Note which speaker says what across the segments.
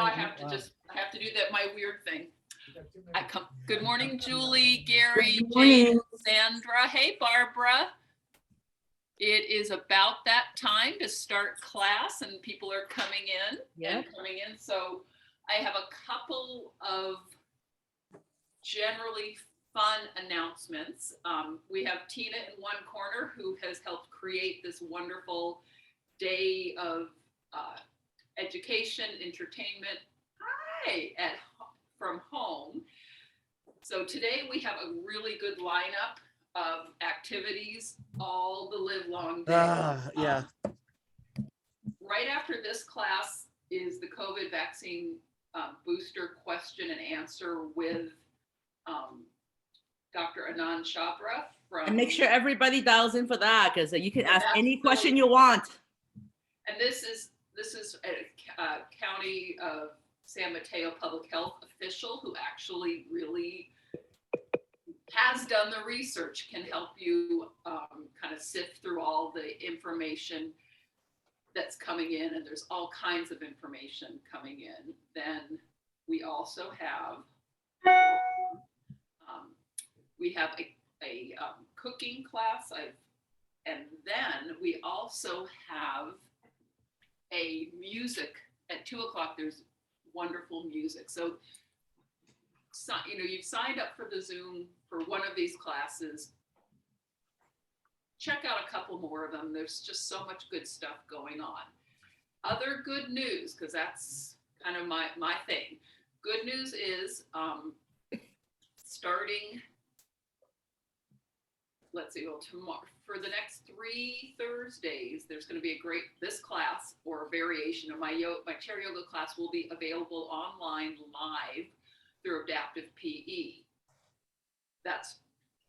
Speaker 1: now I have to do that, my weird thing. Good morning, Julie, Gary, Jane, Sandra. Hey, Barbara. It is about that time to start class and people are coming in So I have a couple of generally fun announcements. We have Tina in one corner who has helped create this wonderful day of education, entertainment, from home. So today we have a really good lineup of activities all the live long day. Right after this class is the COVID vaccine booster question and answer with Dr. Anand Chhabra from.
Speaker 2: And make sure everybody dials in for that, because you can ask any question you want.
Speaker 1: And this is a County of San Mateo public health official who actually really has done the research, can help you kind of sift through all the information that's coming in, and there's all kinds of information coming in. Then we also have a cooking class, and then we also have a music at 2:00. There's wonderful music. So you've signed up for the Zoom for one of these classes. Check out a couple more of them. There's just so much good stuff going on. Other good news, because that's kind of my thing. Good news is starting, tomorrow, for the next 3 Thursdays, there's going to be this class or a variation of my chair yoga class will be available online live through Adaptive PE. That's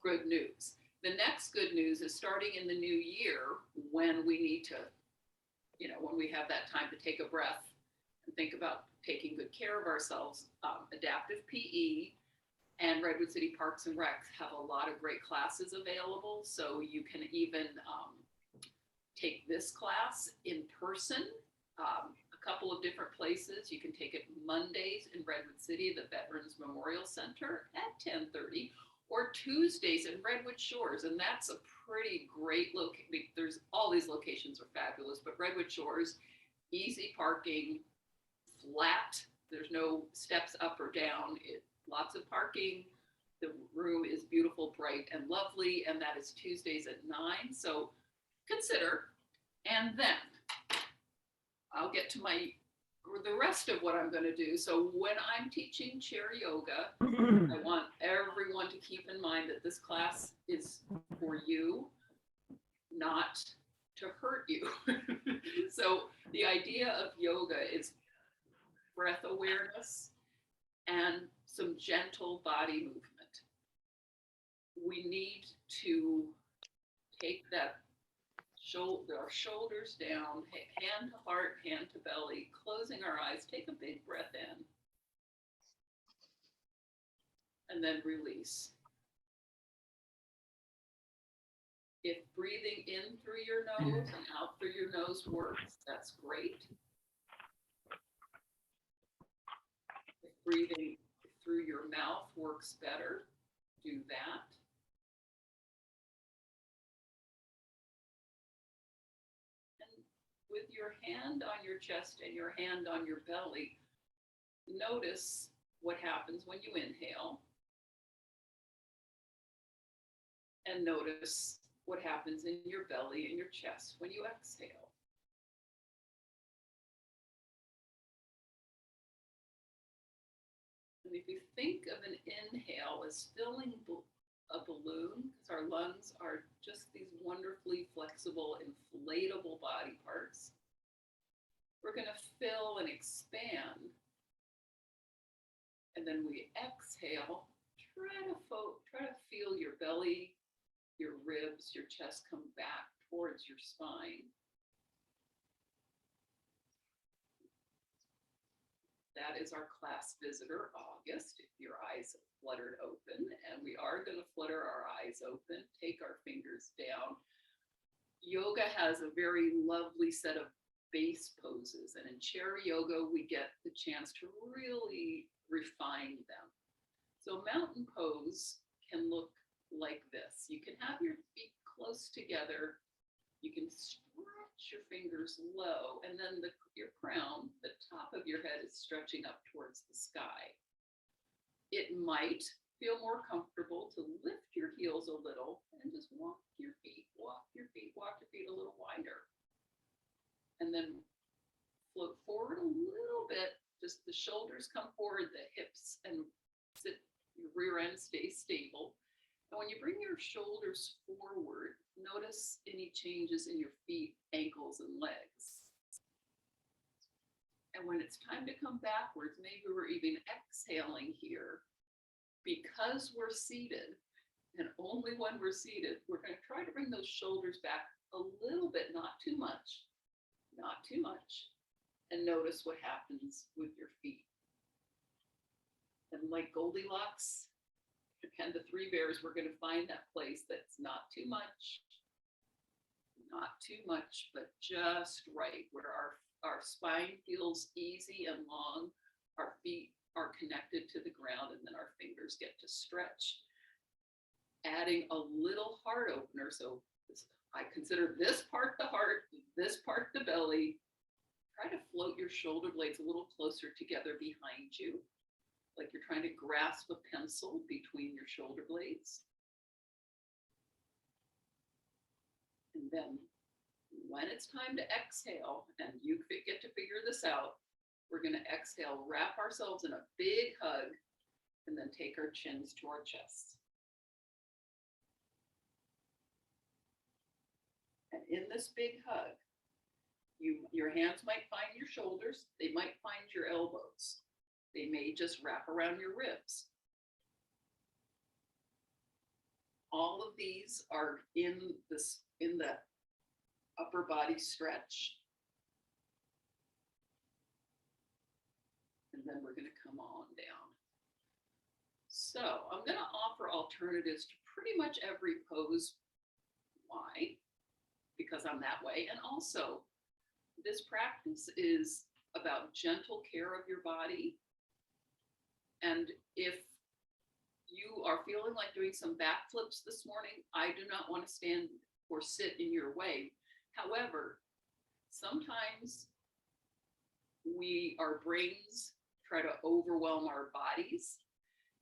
Speaker 1: good news. The next good news is starting in the new year, when we need to, when we have that time to take a breath and think about taking good care of ourselves, Adaptive PE and Redwood City Parks and Recs have a lot of great classes available. So you can even take this class in person, a couple of different places. You can take it Mondays in Redwood City, the Veterans Memorial Center at 10:30, or Tuesdays in Redwood Shores. And that's a pretty great location. There's all these locations are fabulous, but Redwood Shores, easy parking, flat. There's no steps up or down. Lots of parking. The room is beautiful, bright, and lovely. And that is Tuesdays at 9. So consider. And then I'll get to the rest of what I'm going to do. So when I'm teaching chair yoga, I want everyone to keep in mind that this class is for you, not to hurt you. So the idea of yoga is breath awareness and some gentle body movement. We need to take our shoulders down, hand to heart, hand to belly, closing our eyes, take a big breath in, and then release. If breathing in through your nose and out through your nose works, that's great. If breathing through your mouth works better, do that. With your hand on your chest and your hand on your belly, notice what happens when you inhale, and notice what happens in your belly and your chest when you exhale. And if you think of an inhale as filling a balloon, because our lungs are just these wonderfully flexible, inflatable body parts, we're going to fill and expand. And then we exhale. Try to feel your belly, your ribs, your chest come back towards your spine. That is our class visitor, August, if your eyes have fluttered open. And we are going to flutter our eyes open, take our fingers down. Yoga has a very lovely set of base poses. And in chair yoga, we get the chance to really refine them. So mountain pose can look like this. You can have your feet close together. You can stretch your fingers low, and then your crown, the top of your head, is stretching up towards the sky. It might feel more comfortable to lift your heels a little and just walk your feet a little wider. And then float forward a little bit, just the shoulders come forward, the hips and your rear end stays stable. And when you bring your shoulders forward, notice any changes in your feet, ankles, and legs. And when it's time to come backwards, maybe we're even exhaling here. Because we're seated, and only when we're seated, we're going to try to bring those shoulders back a little bit, not too much, and notice what happens with your feet. And like Goldilocks and the three bears, we're going to find that place that's not too much, but just right, where our spine feels easy and long, our feet are connected to the ground, and then our fingers get to stretch. Adding a little heart opener. So I consider this part the heart, this part the belly. Try to float your shoulder blades a little closer together behind you, like you're trying to grasp a pencil between your shoulder blades. And then when it's time to exhale, and you get to figure this out, we're going to exhale, wrap ourselves in a big hug, and then take our chins to our chests. And in this big hug, your hands might find your shoulders, they might find your elbows. They may just wrap around your ribs. All of these are in the upper body stretch. And then we're going to come on down. So I'm going to offer alternatives to pretty much every pose. Why? Because I'm that way. And also, this practice is about gentle care of your body. And if you are feeling like doing some backflips this morning, I do not want to stand or sit in your way. However, sometimes our brains try to overwhelm our bodies,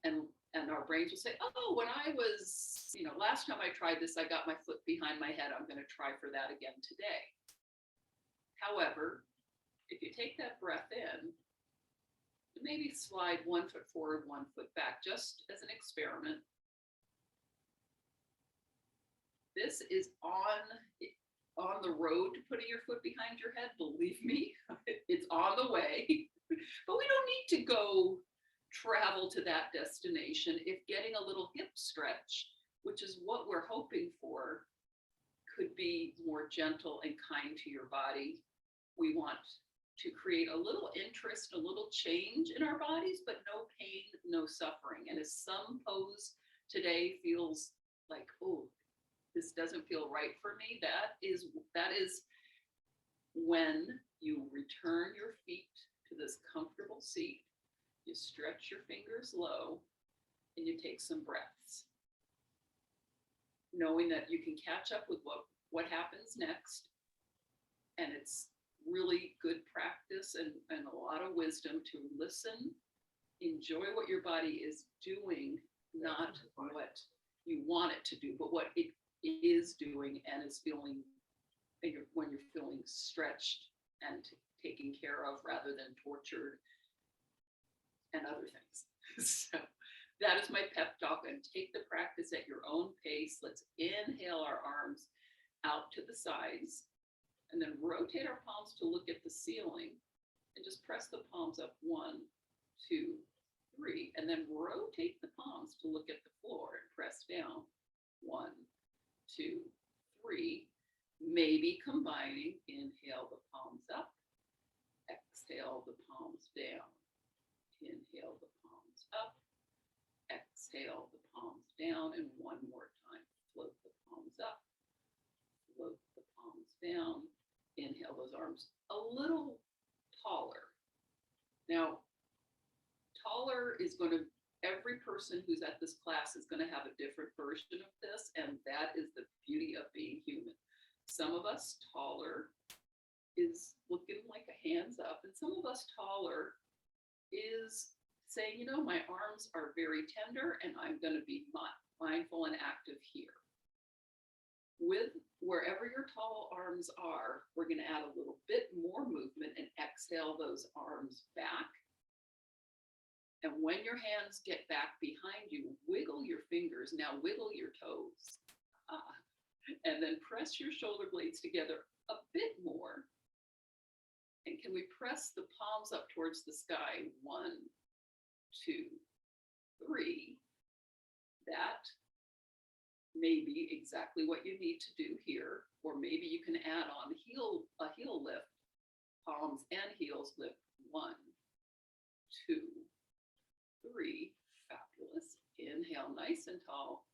Speaker 1: and our brains will say, oh, when I was, last time I tried this, I got my foot behind my head. I'm going to try for that again today. However, if you take that breath in, maybe slide 1 foot forward, 1 foot back, just as an experiment. This is on the road to putting your foot behind your head. Believe me, it's on the way. But we don't need to go travel to that destination if getting a little hip stretch, which is what we're hoping for, could be more gentle and kind to your body. We want to create a little interest, a little change in our bodies, but no pain, no suffering. And if some pose today feels like, oh, this doesn't feel right for me, that is when you return your feet to this comfortable seat, you stretch your fingers low, and you take some breaths, knowing that you can catch up with what happens next. And it's really good practice and a lot of wisdom to listen, enjoy what your body is doing, not what you want it to do, but what it is doing and is feeling when you're feeling stretched and taken care of rather than tortured and other things. So that is my pep talk, and take the practice at your own pace. Let's inhale our arms out to the sides, and then rotate our palms to look at the ceiling, and just press the palms up 1, 2, 3, and then rotate the palms to look at the floor and press down 1, 2, 3. Maybe combining, inhale the palms up, exhale the palms down, inhale the palms up, exhale the palms down, and one more time. Float the palms up, float the palms down, Inhale those arms a little taller. Now, taller is going to, every person who's at this class is going to have a different version of this, and that is the beauty of being human. Some of us taller is looking like a hands up, and some of us taller is saying, you know, my arms are very tender and I'm going to be mindful and active here. With wherever your tall arms are, we're going to add a little bit more movement and exhale those arms back. And when your hands get back behind you, wiggle your fingers. Now wiggle your toes. And then press your shoulder blades together a bit more. And can we press the palms up towards the sky? 1, 2, 3. That may be exactly what you need to do here. Or maybe you can add on a heel lift. Palms and heels lift. 1, 2, 3. Fabulous. Inhale, nice and tall.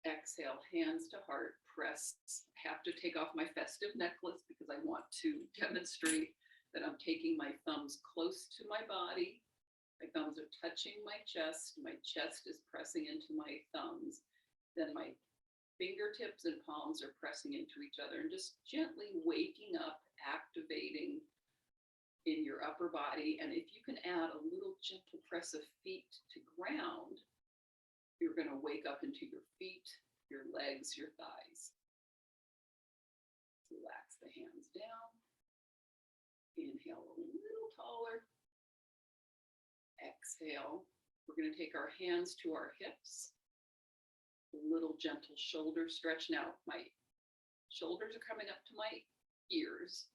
Speaker 1: Exhale, hands to heart, press. I have to take off my festive necklace because I want to demonstrate that I'm taking my thumbs close to my body. My thumbs are touching my chest. My chest is pressing into my thumbs. Then my fingertips and palms are pressing into each other and just gently waking up, activating in your upper body. And if you can add a little gentle press of feet to ground, you're going to wake up into your feet, your legs, your thighs. Relax the hands down. Inhale a little taller. Exhale. We're going to take our hands to our hips. A little gentle shoulder stretch. Now, my shoulders are coming up to my ears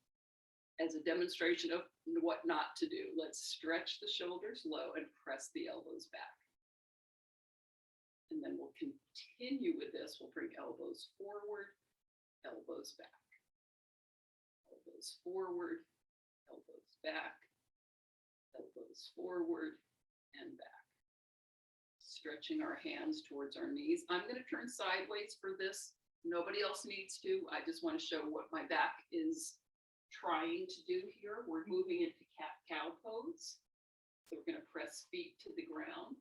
Speaker 1: as a demonstration of what not to do. Let's stretch the shoulders low and press the elbows back. And then we'll continue with this. We'll bring elbows forward, elbows back. Elbows forward, elbows back, elbows forward and back. Stretching our hands towards our knees. I'm going to turn sideways for this. Nobody else needs to. I just want to show what my back is trying to do here. We're moving into cat-cow pose. So we're going to press feet to the ground.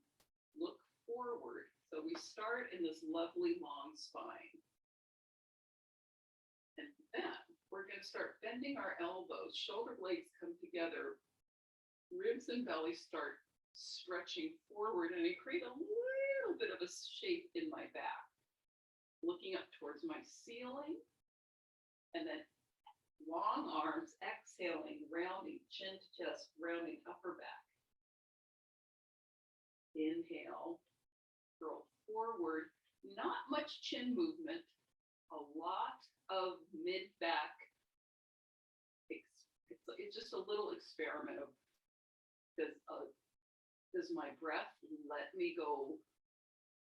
Speaker 1: Look forward. So we start in this lovely long spine. And then we're going to start bending our elbows. Shoulder blades come together. Ribs and belly start stretching forward, and I create a little bit of a shape in my back. Looking up towards my ceiling. And then long arms, exhaling, rounding chin to chest, rounding upper back. Inhale. Roll forward, not much chin movement, a lot of mid-back. It's just a little experiment of, does my breath let me go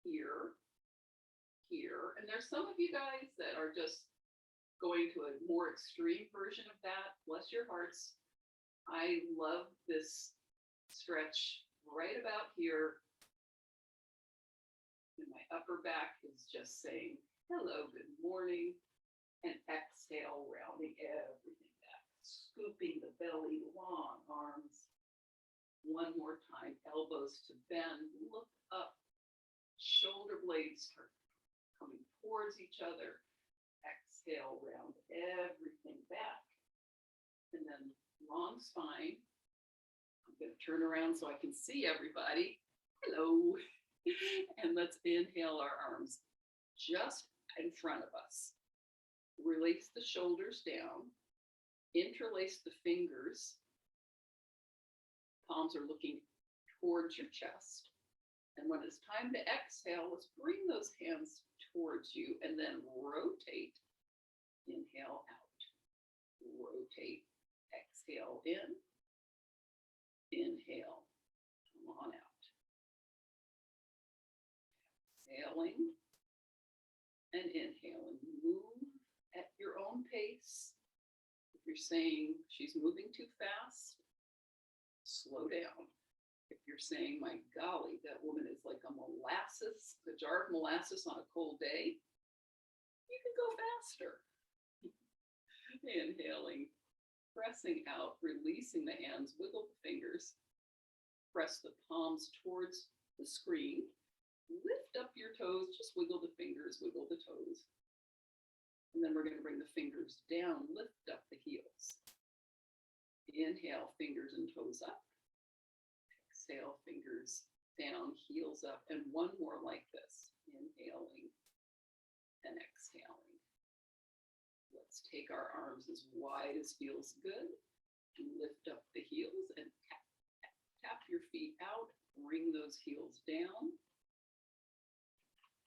Speaker 1: here, here? And there's some of you guys that are just going to a more extreme version of that. Bless your hearts. I love this stretch right about here. And my upper back is just saying, hello, good morning, and exhale, rounding everything back, scooping the belly, long arms. One more time, elbows to bend, look up, shoulder blades start coming towards each other. Exhale, round everything back. And then long spine. I'm going to turn around so I can see everybody. Hello. And let's inhale our arms just in front of us. Release the shoulders down. Interlace the fingers. Palms are looking towards your chest. And when it's time to exhale, let's bring those hands towards you and then rotate. Inhale out. Rotate. Exhale in. Inhale. Come on out. Exhaling and inhaling. Move at your own pace. If you're saying she's moving too fast, slow down. If you're saying, my golly, that woman is like a jar of molasses on a cold day, you can go faster. Inhaling, pressing out, releasing the hands, wiggle the fingers, press the palms towards the screen, lift up your toes, just wiggle the fingers, wiggle the toes. And then we're going to bring the fingers down, lift up the heels. Inhale, fingers and toes up. Exhale, fingers down, heels up. And one more like this. Inhaling and exhaling. Let's take our arms as wide as feels good. Lift up the heels and tap, tap, tap your feet out. Bring those heels down.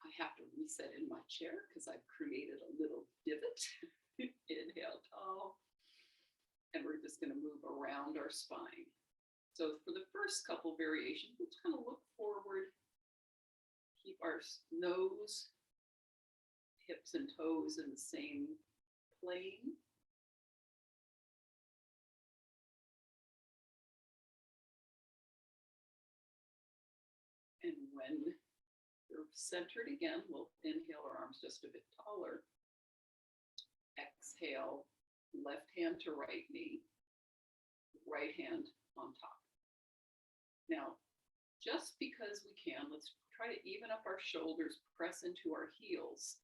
Speaker 1: I have to reset in my chair because I've created a little divot. Inhale, tall. And we're just going to move around our spine. So for the first couple variations, we'll kind of look forward. Keep our nose, hips and toes in the same plane. And when you're centered again, we'll inhale our arms just a bit taller. Exhale, left hand to right knee, right hand on top. Now, just because we can, let's try to even up our shoulders, press into our heels,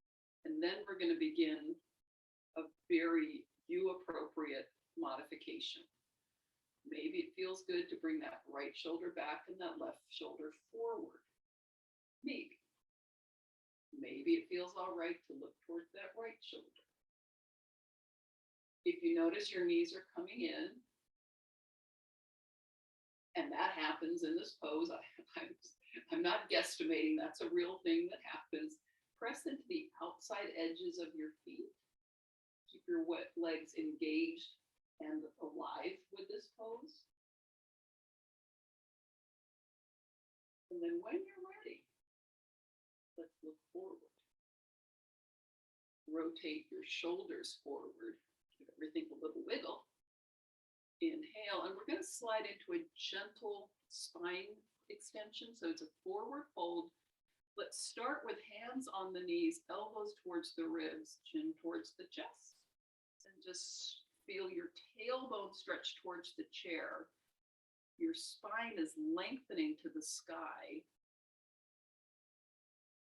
Speaker 1: and then we're going to begin a very you-appropriate modification. Maybe it feels good to bring that right shoulder back and that left shoulder forward. Maybe. Maybe it feels all right to look towards that right shoulder. If you notice your knees are coming in, and that happens in this pose, I'm not guesstimating, that's a real thing that happens. Press into the outside edges of your feet. Keep your legs engaged and alive with this pose. And then when you're ready, let's look forward. Rotate your shoulders forward. Give everything a little wiggle. Inhale, and we're going to slide into a gentle spine extension. So it's a forward fold. Let's start with hands on the knees, elbows towards the ribs, chin towards the chest. And just feel your tailbone stretch towards the chair. Your spine is lengthening to the sky.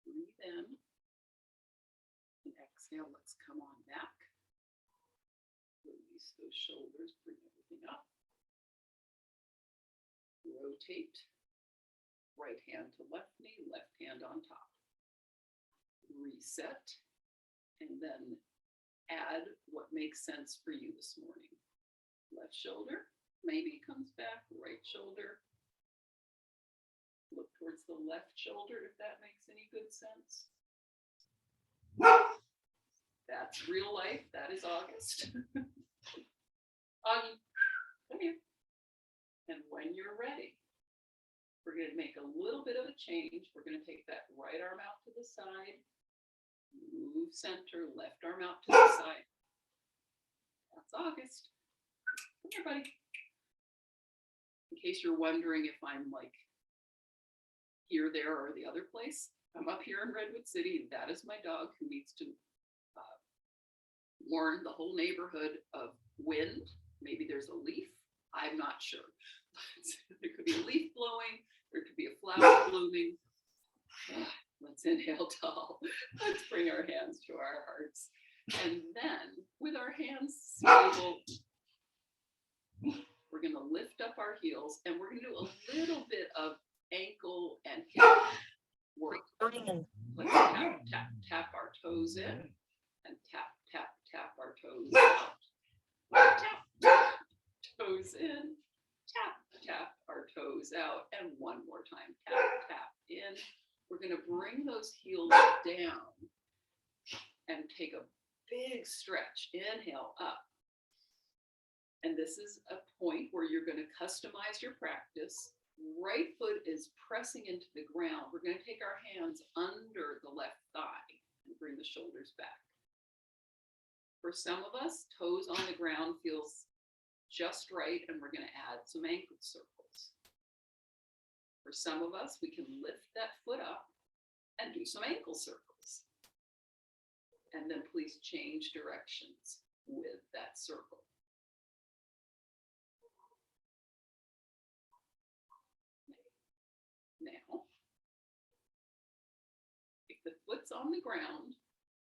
Speaker 1: Breathe in. And exhale, let's come on back. Release those shoulders, bring everything up. Rotate. Right hand to left knee, left hand on top. Reset. And then add what makes sense for you this morning. Left shoulder, maybe comes back, right shoulder. Look towards the left shoulder if that makes any good sense. That's real life. That is August. Augie, come here. And when you're ready, we're going to make a little bit of a change. We're going to take that right arm out to the side. Move center, left arm out to the side. That's August. Come here, buddy. In case you're wondering if I'm like here, there, or the other place, I'm up here in Redwood City. That is my dog who needs to warn the whole neighborhood of wind. Maybe there's a leaf. I'm not sure. There could be a leaf blowing. There could be a flower blooming. Let's inhale tall. Let's bring our hands to our hearts. And then with our hands stable, we're going to lift up our heels and we're going to do a little bit of ankle and hip work. Let's tap, tap, tap our toes in and tap, tap, tap our toes out. Tap, tap, toes in, tap, tap our toes out. And one more time, tap, tap in. We're going to bring those heels down and take a big stretch. Inhale up. And this is a point where you're going to customize your practice. Right foot is pressing into the ground. We're going to take our hands under the left thigh and bring the shoulders back. For some of us, toes on the ground feels just right, and we're going to add some ankle circles. For some of us, we can lift that foot up and do some ankle circles. And then please change directions. with that circle. Now, if the foot's on the ground,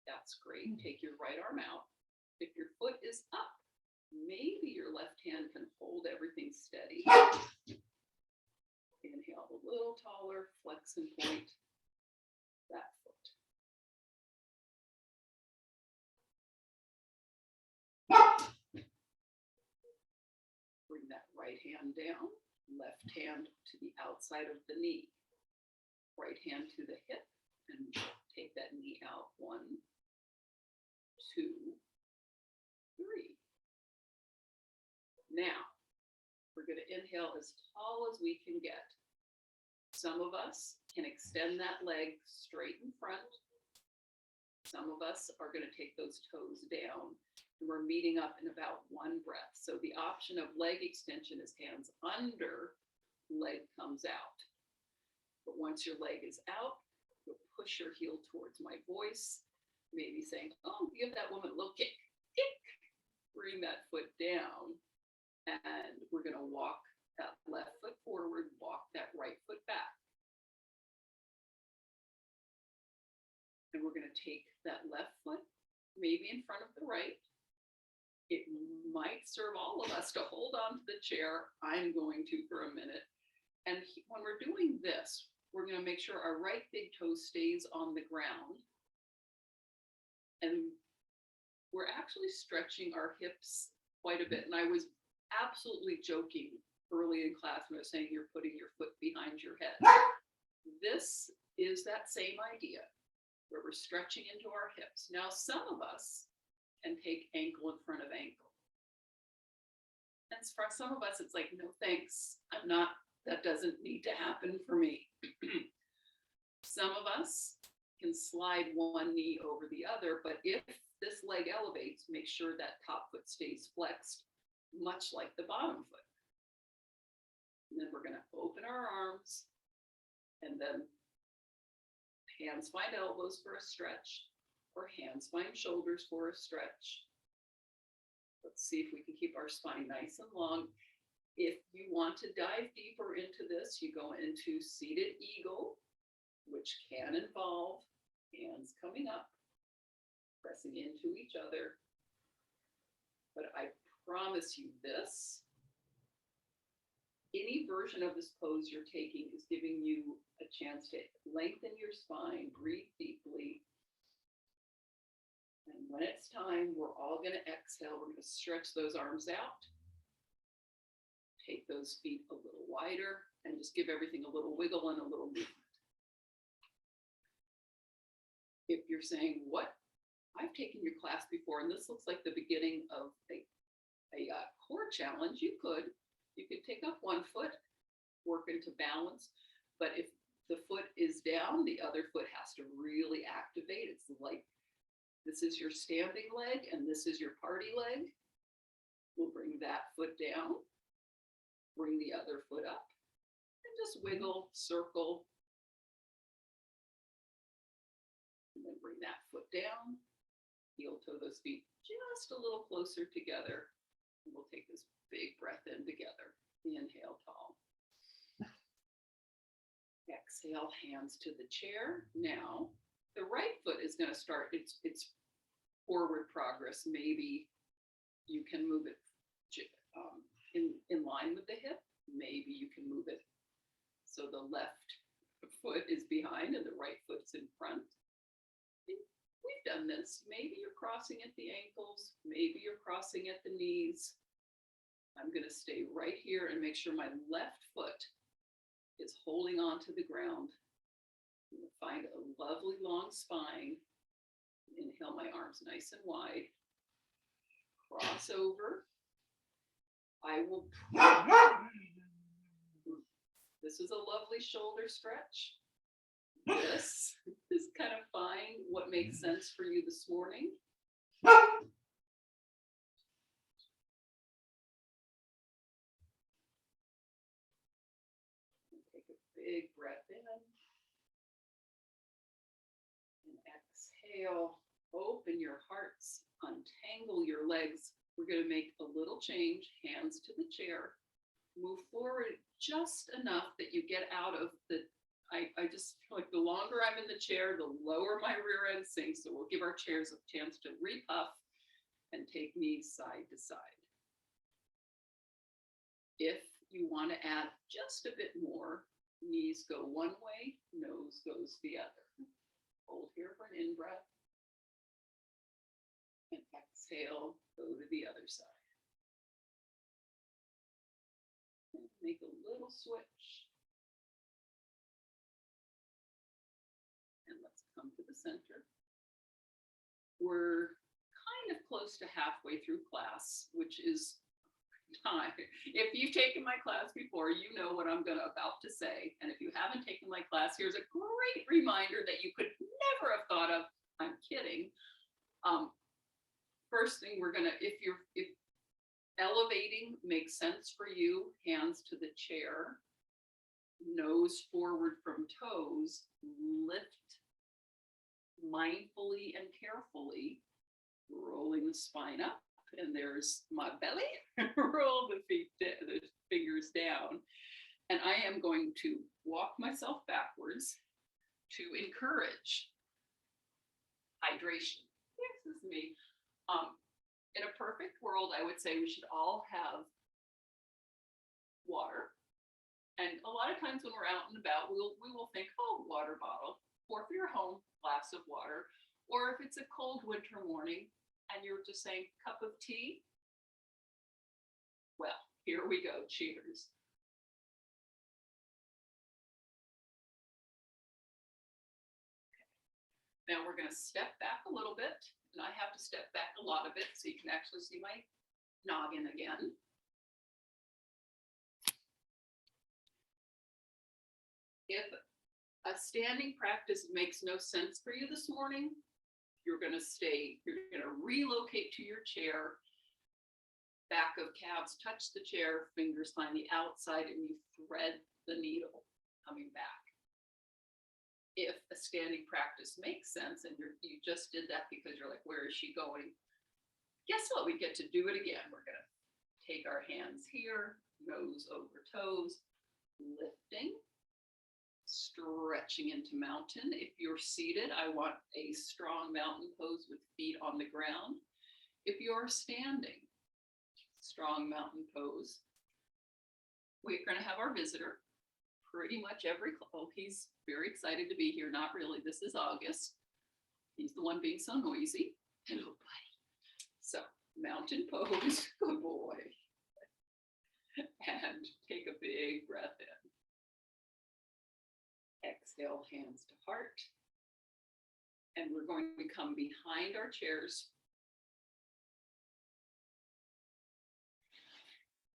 Speaker 1: that's great. Take your right arm out. If your foot is up, maybe your left hand can hold everything steady. Inhale a little taller, flex and point that foot. Bring that right hand down, left hand to the outside of the knee. Right hand to the hip and take that knee out. 1, 2, 3. Now, we're going to inhale as tall as we can get. Some of us can extend that leg straight in front. Some of us are going to take those toes down. And we're meeting up in about 1 breath. So the option of leg extension is hands under, leg comes out. But once your leg is out, you'll push your heel towards my voice, maybe saying, oh, give that woman a little kick, kick. Bring that foot down. And we're going to walk that left foot forward, walk that right foot back. And we're going to take that left foot maybe in front of the right. It might serve all of us to hold on to the chair. I'm going to for a minute. And when we're doing this, we're going to make sure our right big toe stays on the ground. And we're actually stretching our hips quite a bit. And I was absolutely joking early in class when I was saying you're putting your foot behind your head. This is that same idea where we're stretching into our hips. Now, some of us can take ankle in front of ankle. And for some of us, it's like, no, thanks. That doesn't need to happen for me. Some of us can slide one knee over the other, but if this leg elevates, make sure that top foot stays flexed, much like the bottom foot. And then we're going to open our arms and then hands find elbows for a stretch, or hands find shoulders for a stretch. Let's see if we can keep our spine nice and long. If you want to dive deeper into this, you go into seated eagle, which can involve hands coming up, pressing into each other. But I promise you this, any version of this pose you're taking is giving you a chance to lengthen your spine, breathe deeply. And when it's time, we're all going to exhale. We're going to stretch those arms out. Take those feet a little wider and just give everything a little wiggle and a little movement. If you're saying, what? I've taken your class before, and this looks like the beginning of a core challenge. You could take up one foot, work into balance. But if the foot is down, the other foot has to really activate. It's like, this is your standing leg, and this is your party leg. We'll bring that foot down. Bring the other foot up and just wiggle, circle. And then bring that foot down. Heel toe those feet just a little closer together. And we'll take this big breath in together. Inhale tall. Exhale, hands to the chair. Now, the right foot is going to start its forward progress. Maybe you can move it in line with the hip. Maybe you can move it so the left foot is behind and the right foot's in front. We've done this. Maybe you're crossing at the ankles. Maybe you're crossing at the knees. I'm going to stay right here and make sure my left foot is holding on to the ground. I'm going to find a lovely long spine. Inhale my arms nice and wide. Cross over. I will. This is a lovely shoulder stretch. This is kind of fine. What makes sense for you this morning? Take a big breath in. And exhale. Open your hearts untangle your legs. We're going to make a little change, hands to the chair, move forward just enough that you get out of the, I just feel like the longer I'm in the chair, the lower my rear end sinks. So we'll give our chairs a chance to repuff and take knees side to side. If you want to add just a bit more, knees go one way, nose goes the other. Hold here for an in-breath. And exhale, go to the other side. And make a little switch. And let's come to the center. We're kind of close to halfway through class, which is time. If you've taken my class before, you know what I'm about to say. And if you haven't taken my class, here's a great reminder that you could never have thought of. I'm kidding. First thing we're gonna, if elevating makes sense for you, hands to the chair, nose forward from toes, lift mindfully and carefully, rolling the spine up. And there's my belly. Roll the feet, the fingers down. And I am going to walk myself backwards to encourage hydration. This is me. In a perfect world, I would say we should all have water. And a lot of times when we're out and about, we will think, oh, water bottle. Or if you're home, glass of water. Or if it's a cold winter morning, and you're just saying, cup of tea? Well, here we go. Cheers. Okay. Now we're going to step back a little bit, and I have to step back a lot of it so you can actually see my noggin again. If a standing practice makes no sense for you this morning, you're going to relocate to your chair, back of calves touch the chair, fingers find the outside, and you thread the needle coming back. If a standing practice makes sense and you just did that because you're like, where is she going? Guess what? We get to do it again. We're going to take our hands here, nose over toes, lifting, stretching into mountain. If you're seated, I want a strong mountain pose with feet on the ground. If you're standing, strong mountain pose. We're going to have our visitor pretty much he's very excited to be here. Not really. This is August. He's the one being so noisy. Hello, buddy. So, mountain pose. Good boy. And take a big breath in. Exhale, hands to heart. And we're going to come behind our chairs.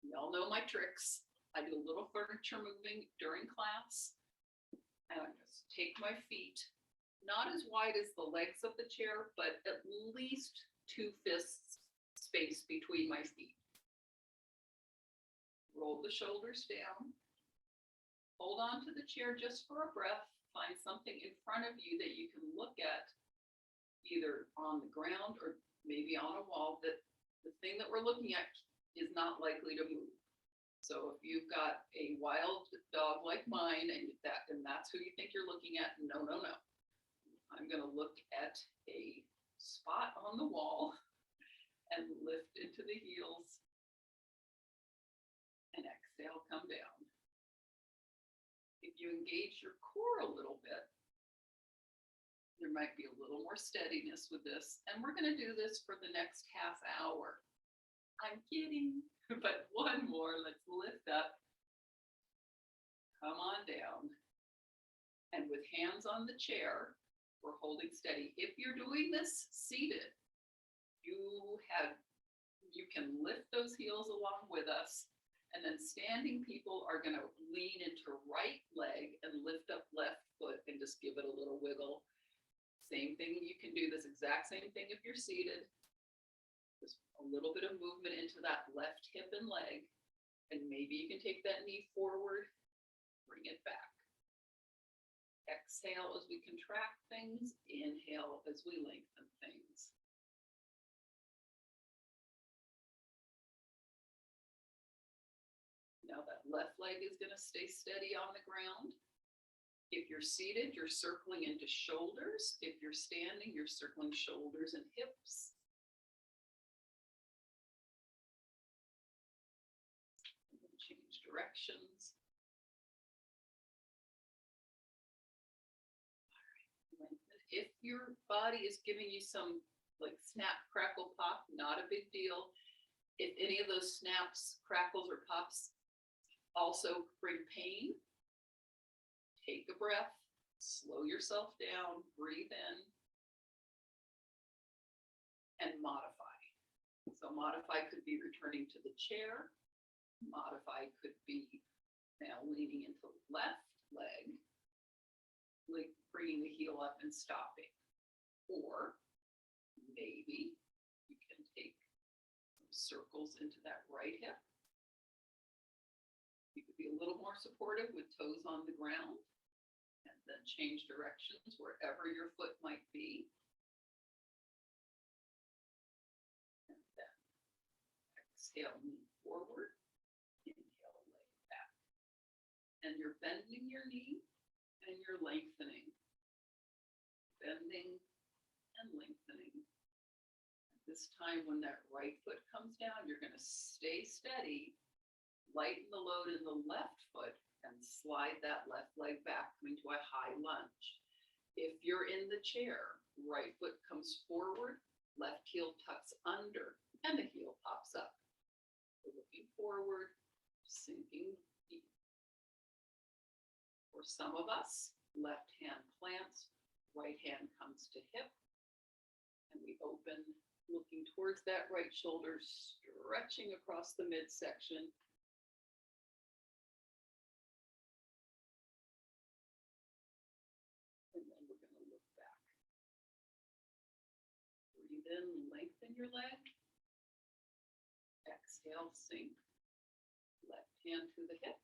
Speaker 1: Y'all know my tricks. I do a little furniture moving during class. And I just take my feet, not as wide as the legs of the chair, but at least 2 fists space between my feet. Roll the shoulders down. Hold on to the chair just for a breath. Find something in front of you that you can look at, either on the ground or maybe on a wall, that the thing that we're looking at is not likely to move. So if you've got a wild dog like mine and that's who you think you're looking at, no. I'm going to look at a spot on the wall and lift into the heels and exhale, come down. If you engage your core a little bit, there might be a little more steadiness with this. And we're going to do this for the next half hour. I'm kidding, but one more. Let's lift up. Come on down. And with hands on the chair, we're holding steady. If you're doing this seated, you can lift those heels along with us. And then standing people are going to lean into right leg and lift up left foot and just give it a little wiggle. Same thing, you can do this exact same thing if you're seated. Just a little bit of movement into that left hip and leg. And maybe you can take that knee forward, bring it back. Exhale as we contract things, inhale as we lengthen things. Now that left leg is going to stay steady on the ground. If you're seated, you're circling into shoulders. If you're standing, you're circling shoulders and hips. And then change directions. All right. If your body is giving you some like snap, crackle, pop, not a big deal. If any of those snaps, crackles, or pops also bring pain, take a breath, slow yourself down, breathe in, and modify. So modify could be returning to the chair. Modify could be now leaning into left leg, like bringing the heel up and stopping. Or maybe you can take some circles into that right hip. You could be a little more supportive with toes on the ground, and then change directions wherever your foot might be. And then exhale, move forward, inhale, lay back. And you're bending your knee and you're lengthening. Bending and lengthening. This time when that right foot comes down, you're going to stay steady, lighten the load in the left foot, and slide that left leg back, coming to a high lunge. If you're in the chair, right foot comes forward, left heel tucks under, and the heel pops up. Looking forward, sinking deep. For some of us, left hand plants, right hand comes to hip, and we open, looking towards that right shoulder, stretching across the midsection. And then we're going to look back. Breathe in, lengthen your leg. Exhale, sink. Left hand to the hip.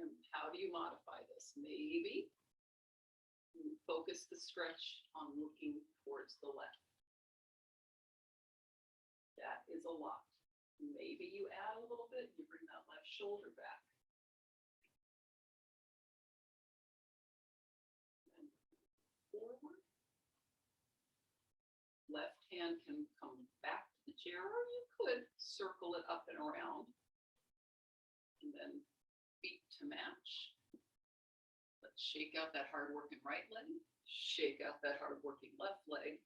Speaker 1: And how do you modify this? Maybe you focus the stretch on looking towards the left. That is a lot. Maybe you add a little bit, you bring that left shoulder back. And forward. Left hand can come back to the chair, or you could circle it up and around. And then feet to match. Let's shake out that hard-working right leg, shake out that hard-working left leg,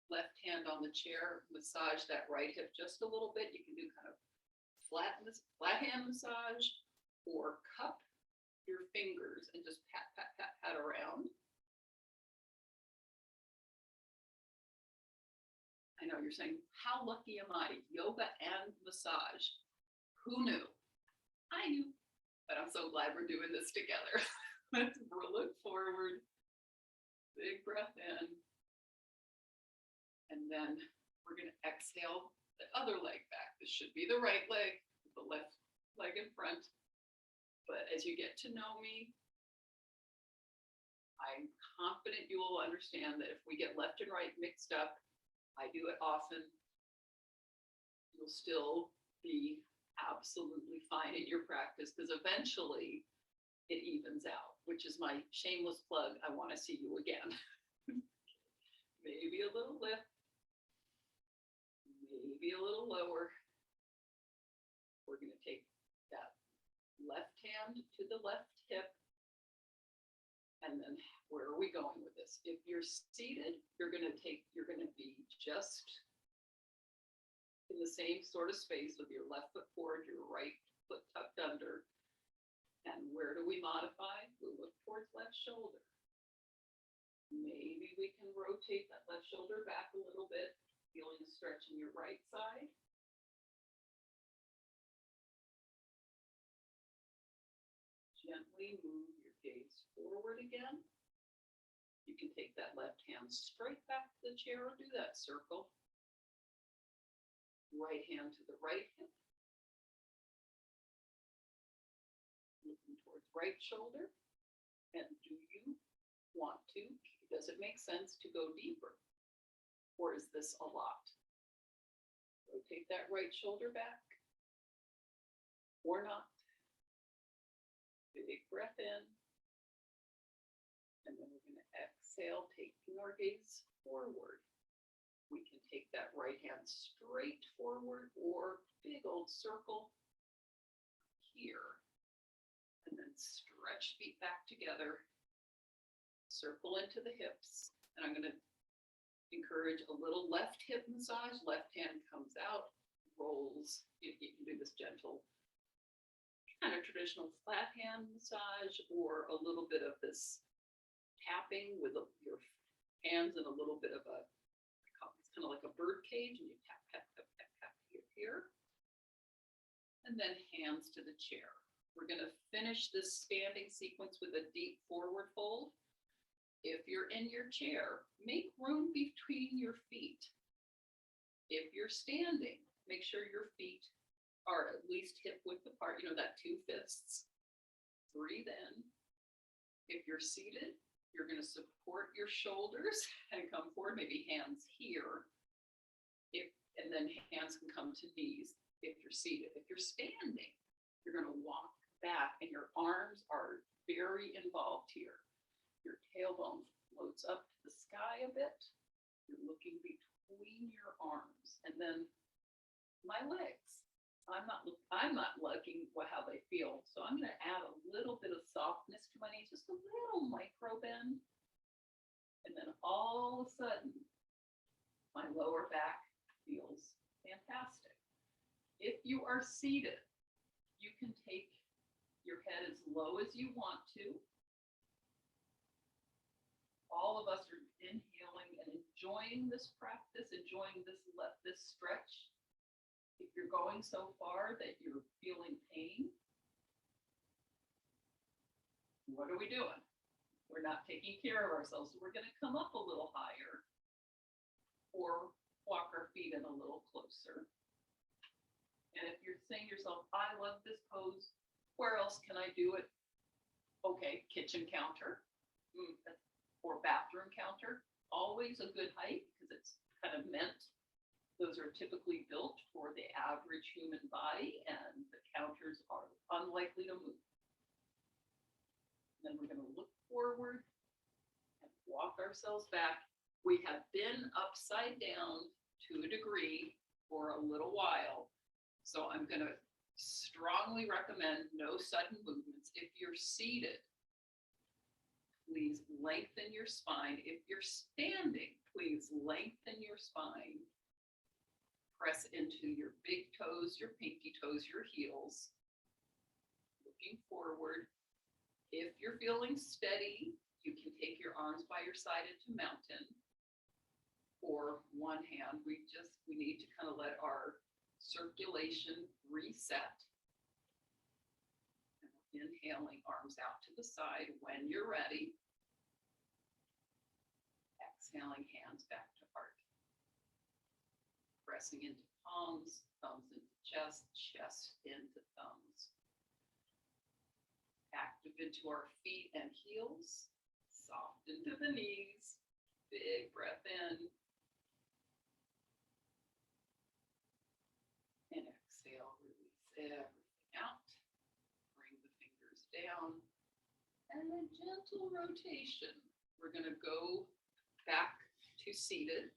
Speaker 1: left hand on the chair, massage that right hip just a little bit. You can do kind of flat hand massage, or cup your fingers and just pat, pat, pat, pat around. I know you're saying, how lucky am I? Yoga and massage. Who knew? I knew, but I'm so glad we're doing this together. Let's look forward, big breath in, and then we're going to exhale the other leg back. This should be the right leg, the left leg in front. But as you get to know me, I'm confident you will understand that if we get left and right mixed up, I do it often, you'll still be absolutely fine in your practice, because eventually it evens out, which is my shameless plug. I want to see you again. Maybe a little lift, maybe a little lower. We're going to take that left hand to the left hip. And then where are we going with this? If you're seated, you're going to be just in the same sort of space with your left foot forward, your right foot tucked under. And where do we modify? We look towards left shoulder. Maybe we can rotate that left shoulder back a little bit, feeling a stretch in your right side. Gently move your gaze forward again. You can take that left hand straight back to the chair or do that circle. Right hand to the right hip. Looking towards right shoulder. And do you want to, does it make sense to go deeper? Or is this a lot? Rotate that right shoulder back. or not. Big breath in. And then we're going to exhale, taking our gaze forward. We can take that right hand straight forward or big old circle here. And then stretch feet back together. Circle into the hips. And I'm going to encourage a little left hip massage. Left hand comes out, rolls. You can do this gentle, kind of traditional flat hand massage, or a little bit of this tapping with your hands and a little bit of it's kind of like a bird cage, and you tap, tap, tap, tap, tap here. And then hands to the chair. We're going to finish this standing sequence with a deep forward fold. If you're in your chair, make room between your feet. If you're standing, make sure your feet are at least hip width apart, that 2 fists. Breathe in. If you're seated, you're going to support your shoulders and come forward, maybe hands here. And then hands can come to knees if you're seated. If you're standing, you're going to walk back and your arms are very involved here. Your tailbone floats up to the sky a bit. You're looking between your arms. And then my legs. I'm not liking how they feel. So I'm going to add a little bit of softness to my knees, just a little micro bend. And then all of a sudden, my lower back feels fantastic. If you are seated, you can take your head as low as you want to. All of us are inhaling and enjoying this practice, enjoying this stretch. If you're going so far that you're feeling pain, what are we doing? We're not taking care of ourselves. So we're going to come up a little higher or walk our feet in a little closer. And if you're saying to yourself, I love this pose, where else can I do it? Okay, kitchen counter or bathroom counter. Always a good height because it's kind of meant. Those are typically built for the average human body, and the counters are unlikely to move. And then we're going to look forward and walk ourselves back. We have been upside down to a degree for a little while, so I'm going to strongly recommend no sudden movements. If you're seated, please lengthen your spine. If you're standing, please lengthen your spine. Press into your big toes, your pinky toes, your heels. Looking forward. If you're feeling steady, you can take your arms by your side into mountain or one hand. We need to kind of let our circulation reset. And inhaling, arms out to the side when you're ready. Exhaling, hands back to heart. Pressing into palms, thumbs into chest, chest into thumbs. Active into our feet and heels, soft into the knees, big breath in. And exhale, release everything out. Bring the fingers down. And a gentle rotation. We're going to go back to seated.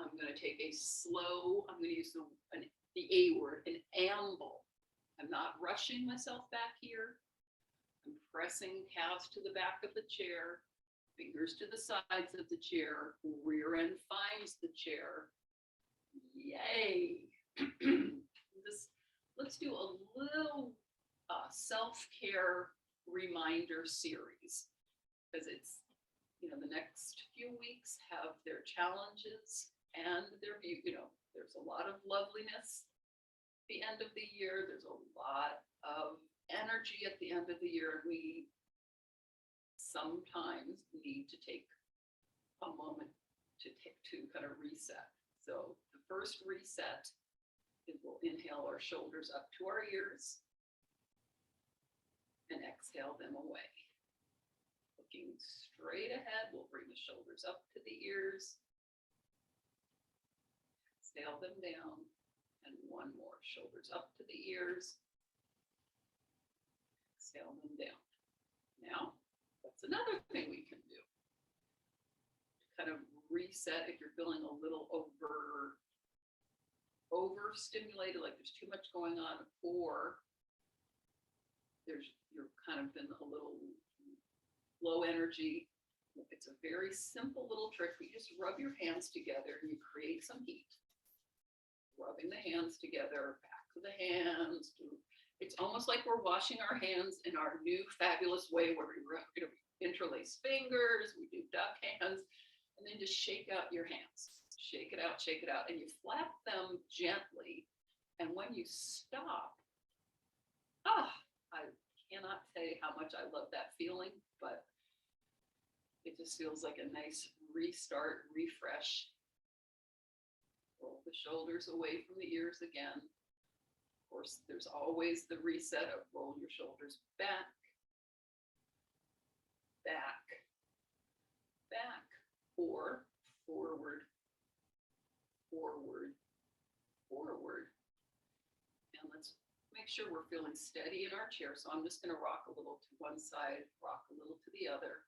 Speaker 1: I'm going to take a slow, I'm going to use the A word, an amble. I'm not rushing myself back here. I'm pressing calves to the back of the chair, fingers to the sides of the chair, rear end finds the chair. Yay. Let's do a little self-care reminder series, because it's, the next few weeks have their challenges and there's a lot of loveliness at the end of the year. There's a lot of energy at the end of the year. We sometimes need to take a moment to kind of reset. So the first reset is we'll inhale our shoulders up to our ears and exhale them away. Looking straight ahead, we'll bring the shoulders up to the ears. Exhale them down And one more, shoulders up to the ears. Exhale them down. Now, that's another thing we can do. Kind of reset if you're feeling a little overstimulated, like there's too much going on, or you're kind of been a little low energy. It's a very simple little trick. You just rub your hands together and you create some heat. Rubbing the hands together, back to the hands. It's almost like we're washing our hands in our new fabulous way where we're going to interlace fingers, we do duck hands, and then just shake out your hands. Shake it out, and you flap them gently. And when you stop, I cannot tell you how much I love that feeling, but it just feels like a nice restart, refresh. Roll the shoulders away from the ears again. Of course, there's always the reset of roll your shoulders back, back, back, or forward, forward, forward. And let's make sure we're feeling steady in our chair. So I'm just going to rock a little to one side, rock a little to the other.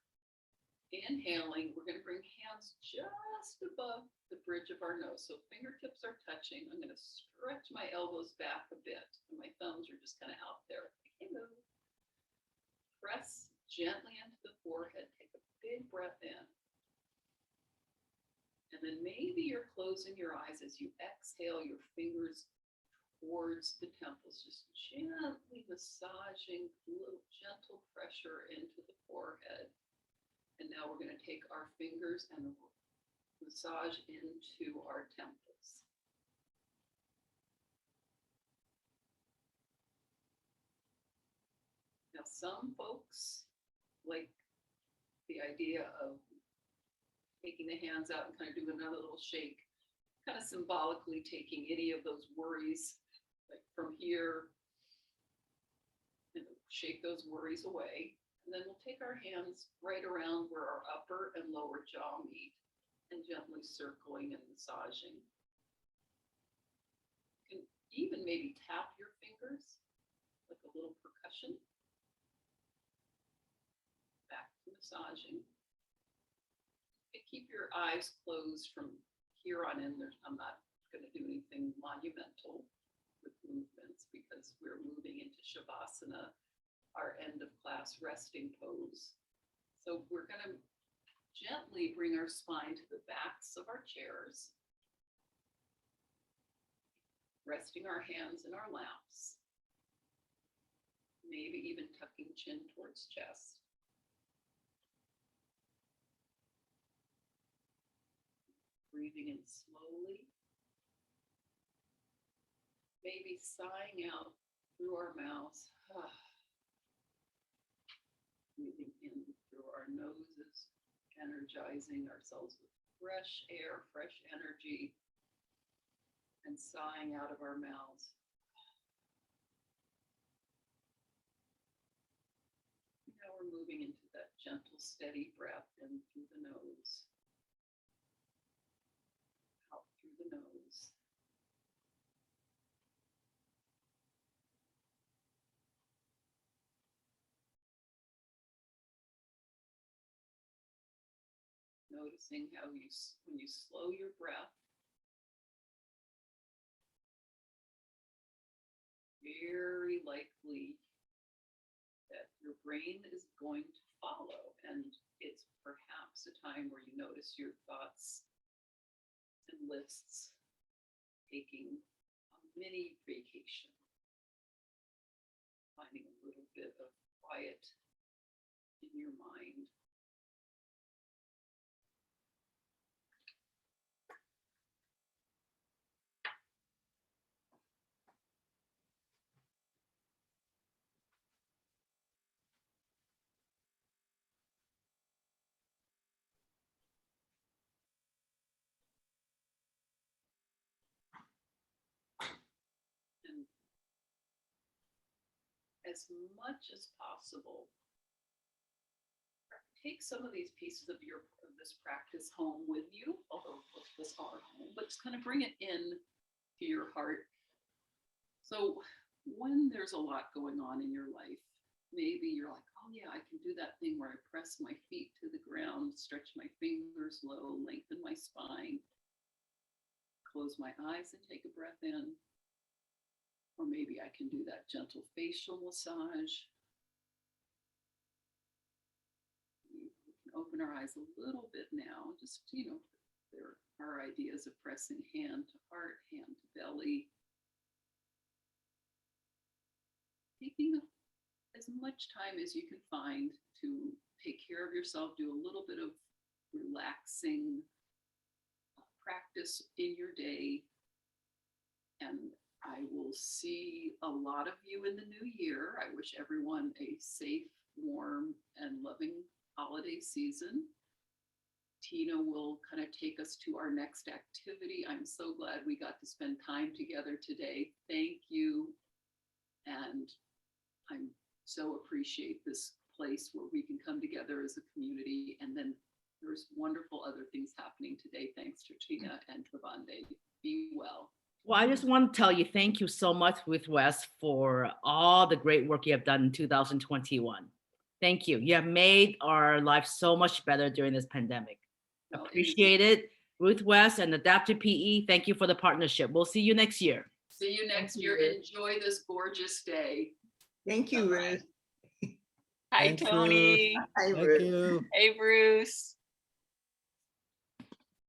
Speaker 1: Inhaling, we're going to bring hands just above the bridge of our nose. So fingertips are touching. I'm going to stretch my elbows back a bit. And my thumbs are just kind of out there. Hello. Press gently into the forehead. Take a big breath in. And then maybe you're closing your eyes as you exhale your fingers towards the temples, just gently massaging a little gentle pressure into the forehead. And now we're going to take our fingers and massage into our temples. Now, some folks like the idea of taking the hands out and kind of doing another little shake, kind of symbolically taking any of those worries, like from here, and shake those worries away. And then we'll take our hands right around where our upper and lower jaw meet and gently circling and massaging. You can even maybe tap your fingers like a little percussion. Back to massaging. Keep your eyes closed from here on in. I'm not going to do anything monumental with movements because we're moving into Shavasana, our end of class resting pose. So we're going to gently bring our spine to the backs of our chairs, resting our hands in our laps, maybe even tucking chin towards chest. Breathing in slowly, maybe sighing out through our mouths. Breathing in through our noses, energizing ourselves with fresh air, fresh energy, and sighing out of our mouths. Now we're moving into that gentle, steady breath in through the nose. Out through the nose. Noticing how when you slow your breath, very likely that your brain is going to follow, and it's perhaps a time where you notice your thoughts and lists taking a mini vacation, finding a little bit of quiet in your mind. As much as possible, take some of these pieces of this practice home with you, although this are home, but just kind of bring it in to your heart. So when there's a lot going on in your life, maybe you're like, oh yeah, I can do that thing where I press my feet to the ground, stretch my fingers low, lengthen my spine, close my eyes and take a breath in. Or maybe I can do that gentle facial massage. We can open our eyes a little bit now. Just, there are ideas of pressing hand to heart, hand to belly. Taking as much time as you can find to take care of yourself, do a little bit of relaxing practice in your day. And I will see a lot of you in the new year. I wish everyone a safe, warm, and loving holiday season. Tina will kind of take us to our next activity. I'm so glad we got to spend time together today. Thank you. And I'm so appreciate this place where we can come together as a community. And then there's wonderful other things happening today. Thanks to Tina and Travande. Be well.
Speaker 2: Well, I just want to tell you, thank you so much, Ruth West, for all the great work you have done in 2021. Thank you. You have made our life so much better during this pandemic.
Speaker 1: Well,
Speaker 2: Appreciate it. Ruth West and Adaptive PE, thank you for the partnership. We'll see you next year.
Speaker 1: See you next
Speaker 3: Thank you,
Speaker 1: year.
Speaker 3: Ruth.
Speaker 1: Enjoy this gorgeous day.
Speaker 3: Thank you,
Speaker 1: Bye-bye.
Speaker 3: Ruth.
Speaker 4: Hi,
Speaker 5: Thanks,
Speaker 4: Tony.
Speaker 3: Hi,
Speaker 5: Thank
Speaker 3: Ruth.
Speaker 5: you.
Speaker 4: Hey, Bruce.